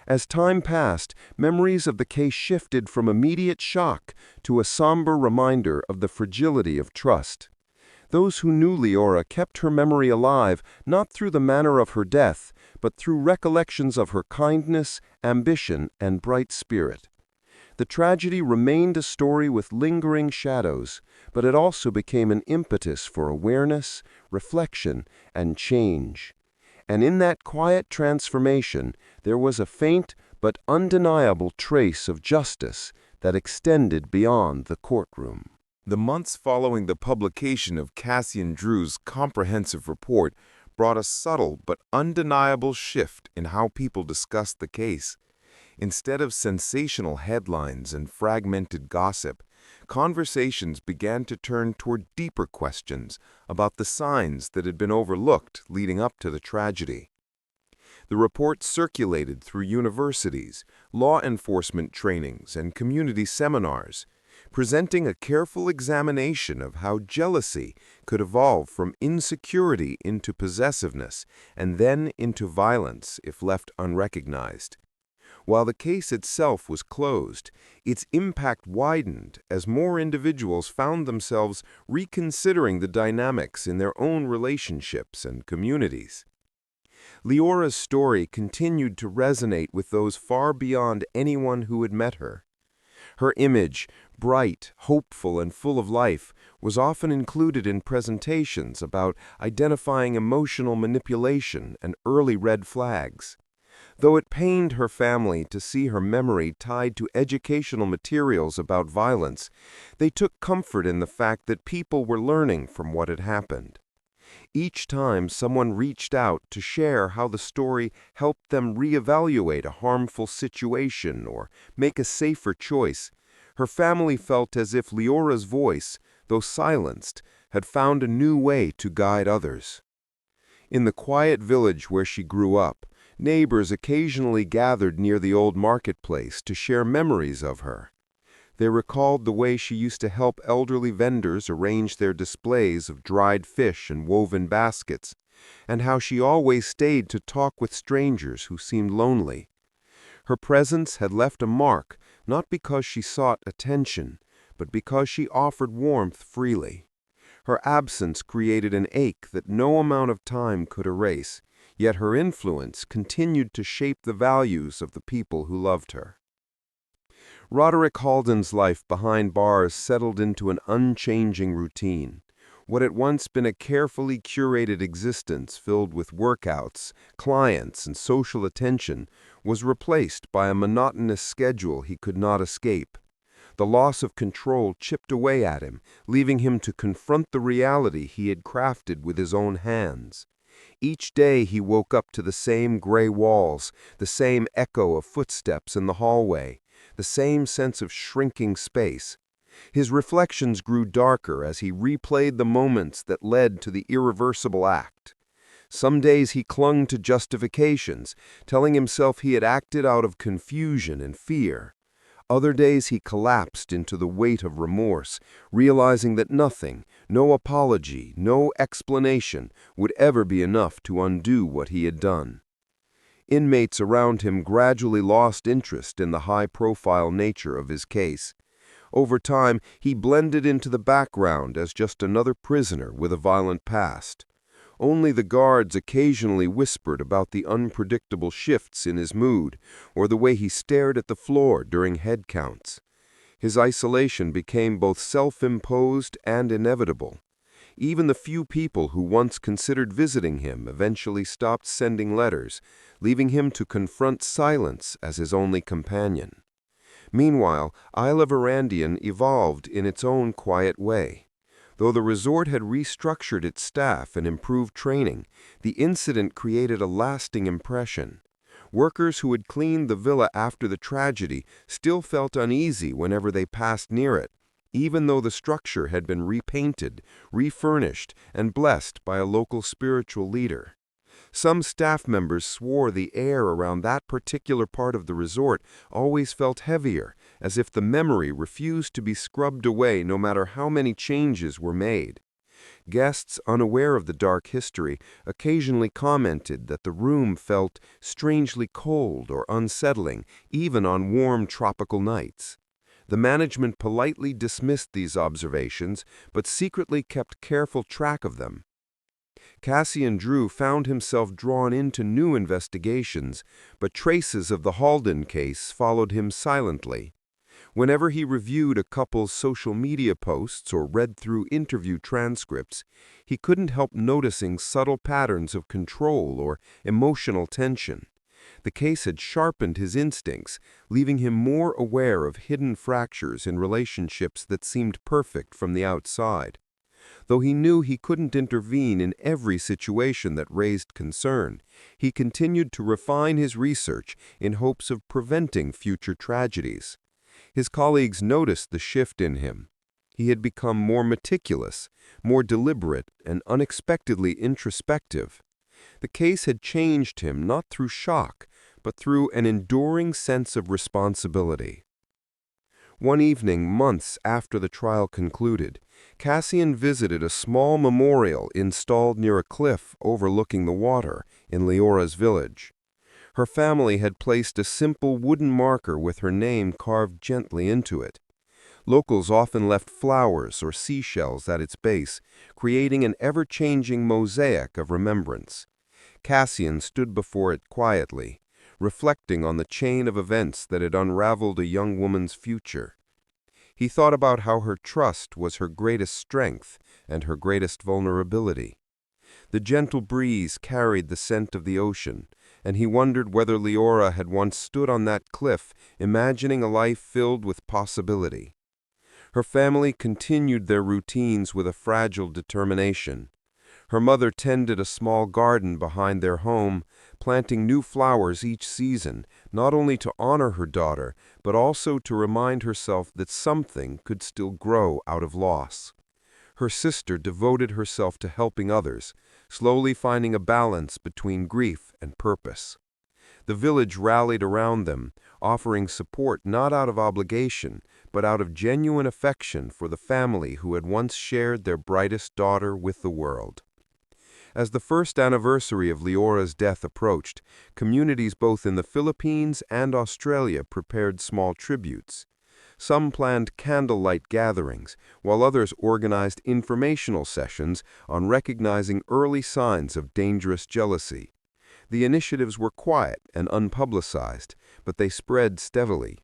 As time passed, memories of the case shifted from immediate shock to a somber reminder of the fragility of trust. Those who knew Elara kept her memory alive not through the manner of her death, but through recollections of her kindness, ambition, and bright spirit. The tragedy remained a story with lingering shadows, but it also became an impetus for awareness, reflection, and change. And in that quiet transformation, there was a faint but undeniable trace of justice that extended beyond the courtroom. The months following the publication of Cassian Drew's comprehensive report brought a subtle but undeniable shift in how people discussed the case. Instead of sensational headlines and fragmented gossip, conversations began to turn toward deeper questions about the signs that had been overlooked leading up to the tragedy. The report circulated through universities, law enforcement trainings, and community seminars, presenting a careful examination of how jealousy could evolve from insecurity into possessiveness and then into violence if left unrecognized. While the case itself was closed, its impact widened as more individuals found themselves reconsidering the dynamics in their own relationships and communities. Leora's story continued to resonate with those far beyond anyone who had met her. Her image, bright, hopeful, and full of life, was often included in presentations about identifying emotional manipulation and early red flags. Though it pained her family to see her memory tied to educational materials about violence, they took comfort in the fact that people were learning from what had happened. Each time someone reached out to share how the story helped them reevaluate a harmful situation or make a safer choice, her family felt as if Leora's voice, though silenced, had found a new way to guide others. In the quiet village where she grew up, neighbors occasionally gathered near the old marketplace to share memories of her. They recalled the way she used to help elderly vendors arrange their displays of dried fish and woven baskets, and how she always stayed to talk with strangers who seemed lonely. Her presence had left a mark, not because she sought attention, but because she offered warmth freely. Her absence created an ache that no amount of time could erase, yet her influence continued to shape the values of the people who loved her. Roderick Halden's life behind bars settled into an unchanging routine. What had once been a carefully curated existence filled with workouts, clients, and social attention was replaced by a monotonous schedule he could not escape. The loss of control chipped away at him, leaving him to confront the reality he had crafted with his own hands. Each day he woke up to the same gray walls, the same echo of footsteps in the hallway, the same sense of shrinking space. His reflections grew darker as he replayed the moments that led to the irreversible act. Some days he clung to justifications, telling himself he had acted out of confusion and fear. Other days he collapsed into the weight of remorse, realizing that nothing, no apology, no explanation, would ever be enough to undo what he had done. Inmates around him gradually lost interest in the high-profile nature of his case. Over time, he blended into the background as just another prisoner with a violent past. Only the guards occasionally whispered about the unpredictable shifts in his mood or the way he stared at the floor during head counts. His isolation became both self-imposed and inevitable. Even the few people who once considered visiting him eventually stopped sending letters, leaving him to confront silence as his only companion. Meanwhile, Isla Verandian evolved in its own quiet way. Though the resort had restructured its staff and improved training, the incident created a lasting impression. Workers who had cleaned the villa after the tragedy still felt uneasy whenever they passed near it, even though the structure had been repainted, refurnished, and blessed by a local spiritual leader. Some staff members swore the air around that particular part of the resort always felt heavier, as if the memory refused to be scrubbed away no matter how many changes were made. Guests unaware of the dark history occasionally commented that the room felt strangely cold or unsettling, even on warm tropical nights. The management politely dismissed these observations, but secretly kept careful track of them. Cassian Drew found himself drawn into new investigations, but traces of the Halden case followed him silently. Whenever he reviewed a couple's social media posts or read through interview transcripts, he couldn't help noticing subtle patterns of control or emotional tension. The case had sharpened his instincts, leaving him more aware of hidden fractures in relationships that seemed perfect from the outside. Though he knew he couldn't intervene in every situation that raised concern, he continued to refine his research in hopes of preventing future tragedies. His colleagues noticed the shift in him. He had become more meticulous, more deliberate, and unexpectedly introspective. The case had changed him not through shock, but through an enduring sense of responsibility. One evening, months after the trial concluded, Cassian visited a small memorial installed near a cliff overlooking the water in Leora's village. Her family had placed a simple wooden marker with her name carved gently into it. Locals often left flowers or seashells at its base, creating an ever-changing mosaic of remembrance. Cassian stood before it quietly, reflecting on the chain of events that had unraveled a young woman's future. He thought about how her trust was her greatest strength and her greatest vulnerability. The gentle breeze carried the scent of the ocean, and he wondered whether Elara had once stood on that cliff, imagining a life filled with possibility. Her family continued their routines with a fragile determination. Her mother tended a small garden behind their home, planting new flowers each season, not only to honor her daughter, but also to remind herself that something could still grow out of loss. Her sister devoted herself to helping others, slowly finding a balance between grief and purpose. The village rallied around them, offering support not out of obligation, but out of genuine affection for the family who had once shared their brightest daughter with the world. As the first anniversary of Leora's death approached, communities both in the Philippines and Australia prepared small tributes. Some planned candlelight gatherings, while others organized informational sessions on recognizing early signs of dangerous jealousy. The initiatives were quiet and unpublicized, but they spread steadily.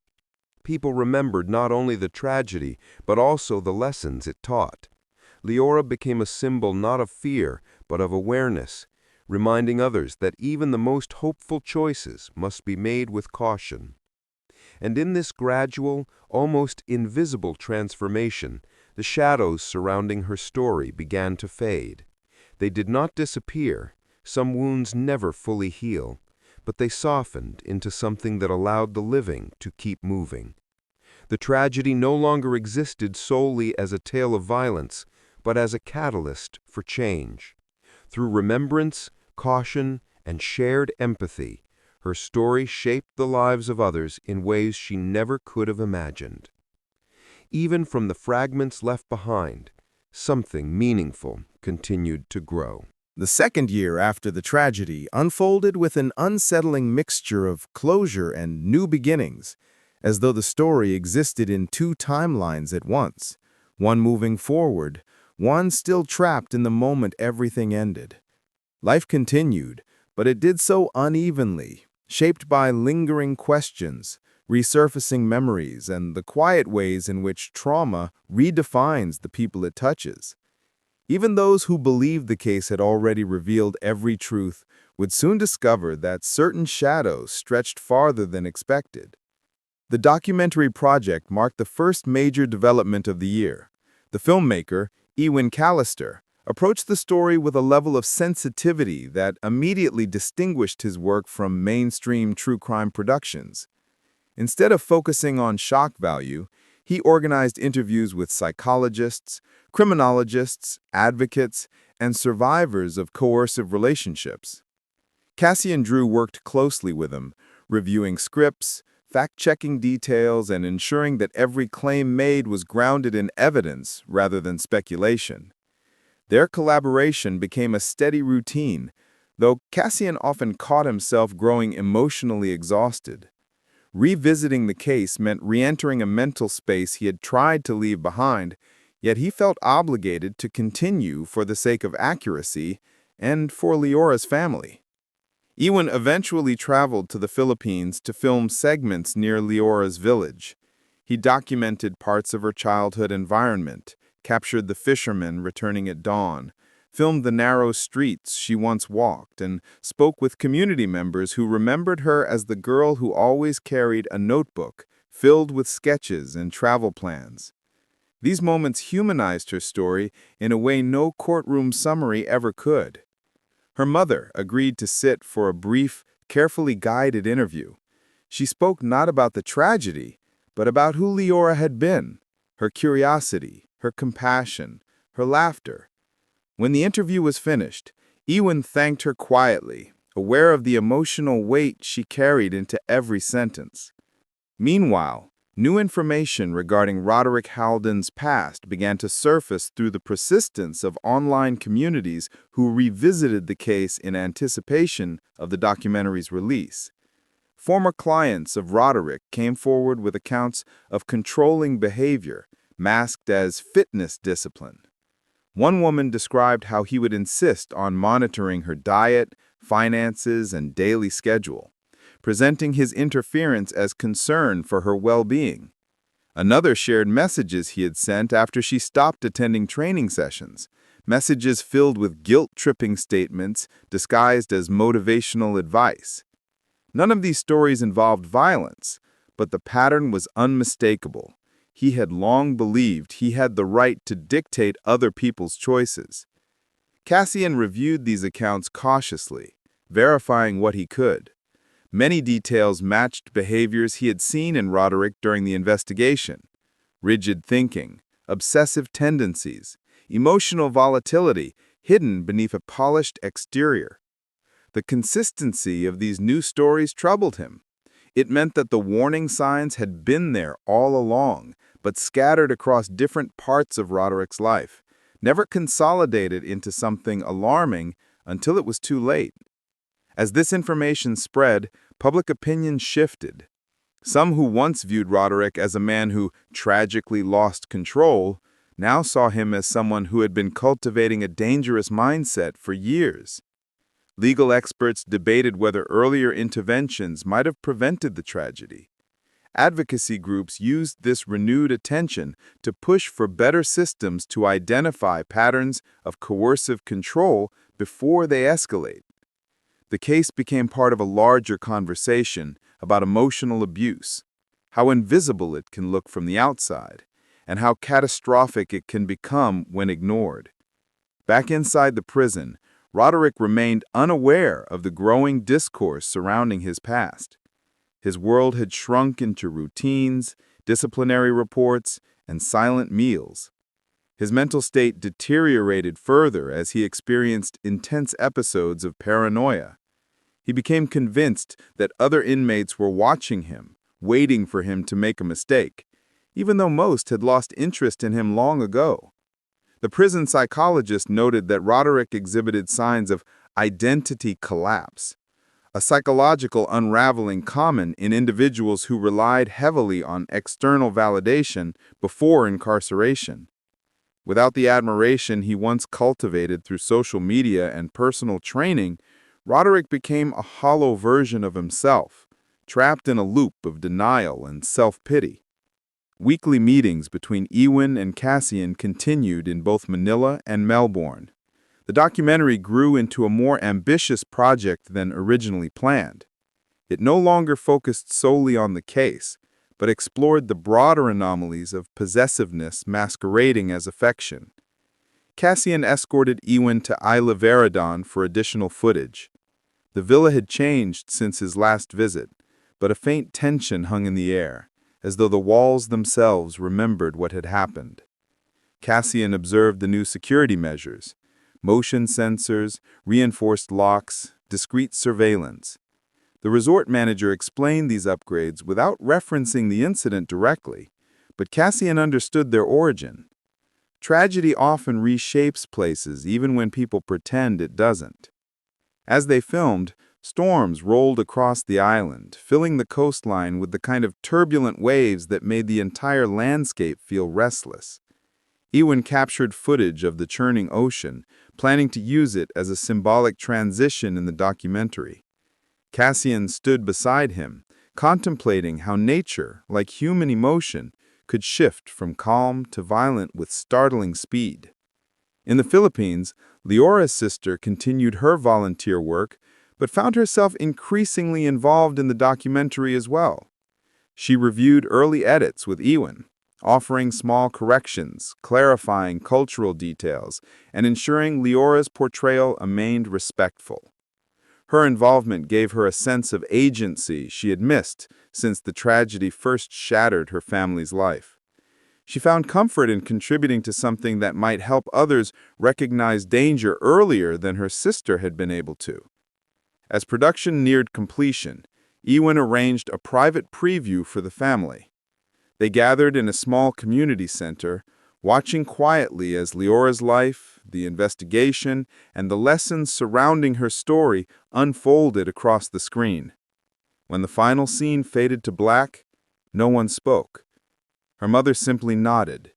People remembered not only the tragedy, but also the lessons it taught. Elara became a symbol not of fear, but of awareness, reminding others that even the most hopeful choices must be made with caution. And in this gradual, almost invisible transformation, the shadows surrounding her story began to fade. They did not disappear. Some wounds never fully heal, but they softened into something that allowed the living to keep moving. The tragedy no longer existed solely as a tale of violence, but as a catalyst for change. Through remembrance, caution, and shared empathy, her story shaped the lives of others in ways she never could have imagined. Even from the fragments left behind, something meaningful continued to grow. The second year after the tragedy unfolded with an unsettling mixture of closure and new beginnings, as though the story existed in two timelines at once, one moving forward, one still trapped in the moment everything ended. Life continued, but it did so unevenly, shaped by lingering questions, resurfacing memories, and the quiet ways in which trauma redefines the people it touches. Even those who believed the case had already revealed every truth would soon discover that certain shadows stretched farther than expected. The documentary project marked the first major development of the year. The filmmaker, Ewan Callister, approached the story with a level of sensitivity that immediately distinguished his work from mainstream true crime productions. Instead of focusing on shock value, he organized interviews with psychologists, criminologists, advocates, and survivors of coercive relationships. Cassian Drew worked closely with him, reviewing scripts, fact-checking details, and ensuring that every claim made was grounded in evidence rather than speculation. Their collaboration became a steady routine, though Cassian often caught himself growing emotionally exhausted. Revisiting the case meant re-entering a mental space he had tried to leave behind, yet he felt obligated to continue for the sake of accuracy and for Leora's family. Ewan eventually traveled to the Philippines to film segments near Leora's village. He documented parts of her childhood environment, captured the fishermen returning at dawn, filmed the narrow streets she once walked, and spoke with community members who remembered her as the girl who always carried a notebook filled with sketches and travel plans. These moments humanized her story in a way no courtroom summary ever could. Her mother agreed to sit for a brief, carefully guided interview. She spoke not about the tragedy, but about who Elara had been, her curiosity, her compassion, her laughter. When the interview was finished, Ewan thanked her quietly, aware of the emotional weight she carried into every sentence. Meanwhile, new information regarding Roderick Halden's past began to surface through the persistence of online communities who revisited the case in anticipation of the documentary's release. Former clients of Roderick came forward with accounts of controlling behavior, masked as fitness discipline. One woman described how he would insist on monitoring her diet, finances, and daily schedule, presenting his interference as concern for her well-being. Another shared messages he had sent after she stopped attending training sessions, messages filled with guilt-tripping statements disguised as motivational advice. None of these stories involved violence, but the pattern was unmistakable. He had long believed he had the right to dictate other people's choices. Cassian reviewed these accounts cautiously, verifying what he could. Many details matched behaviors he had seen in Roderick during the investigation: rigid thinking, obsessive tendencies, emotional volatility hidden beneath a polished exterior. The consistency of these new stories troubled him. It meant that the warning signs had been there all along, but scattered across different parts of Roderick's life, never consolidated into something alarming until it was too late. As this information spread, public opinion shifted. Some who once viewed Roderick as a man who tragically lost control now saw him as someone who had been cultivating a dangerous mindset for years. Legal experts debated whether earlier interventions might have prevented the tragedy. Advocacy groups used this renewed attention to push for better systems to identify patterns of coercive control before they escalate. The case became part of a larger conversation about emotional abuse, how invisible it can look from the outside, and how catastrophic it can become when ignored. Back inside the prison, Roderick remained unaware of the growing discourse surrounding his past. His world had shrunk into routines, disciplinary reports, and silent meals. His mental state deteriorated further as he experienced intense episodes of paranoia. He became convinced that other inmates were watching him, waiting for him to make a mistake, even though most had lost interest in him long ago. The prison psychologist noted that Roderick exhibited signs of identity collapse, a psychological unraveling common in individuals who relied heavily on external validation before incarceration. Without the admiration he once cultivated through social media and personal training, Roderick became a hollow version of himself, trapped in a loop of denial and self-pity. Weekly meetings between Ewan and Cassian continued in both Manila and Melbourne. The documentary grew into a more ambitious project than originally planned. It no longer focused solely on the case, but explored the broader anomalies of possessiveness masquerading as affection. Cassian escorted Ewan to Isla Veradon for additional footage. The villa had changed since his last visit, but a faint tension hung in the air, as though the walls themselves remembered what had happened. Cassian observed the new security measures: motion sensors, reinforced locks, discreet surveillance. The resort manager explained these upgrades without referencing the incident directly, but Cassian understood their origin. Tragedy often reshapes places even when people pretend it doesn't. As they filmed, storms rolled across the island, filling the coastline with the kind of turbulent waves that made the entire landscape feel restless. Ewan captured footage of the churning ocean, planning to use it as a symbolic transition in the documentary. Cassian stood beside him, contemplating how nature, like human emotion, could shift from calm to violent with startling speed. In the Philippines, Leora's sister continued her volunteer work, but found herself increasingly involved in the documentary as well. She reviewed early edits with Ewan, offering small corrections, clarifying cultural details, and ensuring Leora's portrayal remained respectful. Her involvement gave her a sense of agency she had missed since the tragedy first shattered her family's life. She found comfort in contributing to something that might help others recognize danger earlier than her sister had been able to. As production neared completion, Ewan arranged a private preview for the family. They gathered in a small community center, watching quietly as Leora's life, the investigation, and the lessons surrounding her story unfolded across the screen. When the final scene faded to black, no one spoke. Her mother simply nodded,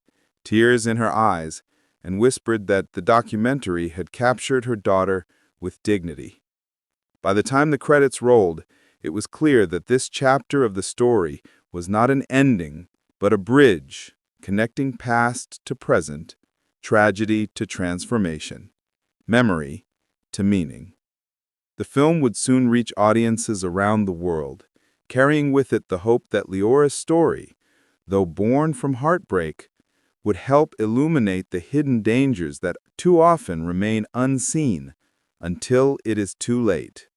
tears in her eyes, and whispered that the documentary had captured her daughter with dignity. By the time the credits rolled, it was clear that this chapter of the story was not an ending, but a bridge connecting past to present, tragedy to transformation, memory to meaning. The The film would soon reach audiences around the world, carrying with it the hope that Leora's story, though born from heartbreak, would help illuminate the hidden dangers that too often remain unseen until it is too late.